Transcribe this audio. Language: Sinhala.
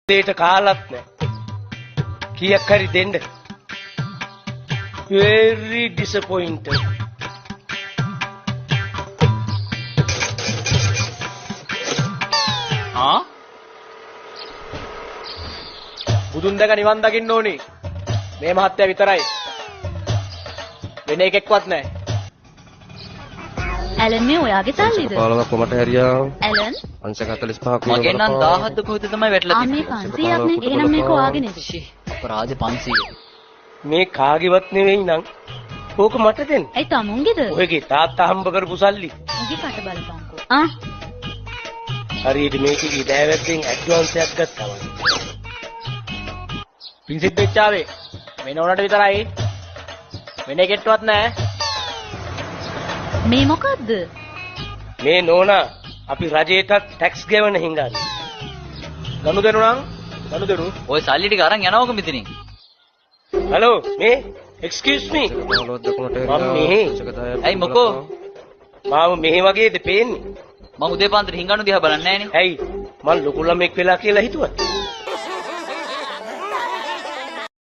දෙයට කාලත් නැහැ. කීයක් හරි දෙන්න. Very disappointed. බුදුන් දැක නිවන් දකින්න ඕනේ. මේ මහත්තයා විතරයි. වෙන එකෙක්වත් නැහැ. ඇලන් මේ ඔයාගේ සල්ලිද? පාලමක් කොමට හැරියා. ඇලන් අංශ 45ක් මගේ නම් 17 කොහෙද තමයි වැටලා මේ 500ක් නේ. එහෙනම් මේක ඔයාගේ නේද? අපරාධ 500. මේ කාගේවත් නෙවෙයි නං. ඕක මට දෙන්න. ඇයි තමුන්ගේද? ඔයගේ තාත්තා හම්බ කරපු සල්ලි. උගේ කට බලපන්කෝ. හරියට මේකේ දෑවැද්දෙන් ඇඩ්වාන්ස් එකක් ගත්තා වගේ. පින්සිත් වෙච්චාවේ. වෙන උනට විතරයි. වෙන එකෙක්වත් නැහැ. මේ මොකද්ද? මේ නෝනා අපි රජයට ටැක්ස් ගෙවන හිඟන්නේ. ගනුදෙනු නම් ගනුදෙනු. ඔය සල්ලි ටික අරන් යනවක මෙතනින්. හලෝ මේ එක්ස්කියුස් මී. ඇයි මොකෝ? මාව මෙහෙ වගේද පේන්නේ? මම උදේ පාන්දර හිඟන්නු දිහා බලන්නේ නැහනේ. ඇයි? මං ලොකු ළමෙක් වෙලා කියලා හිතුවා.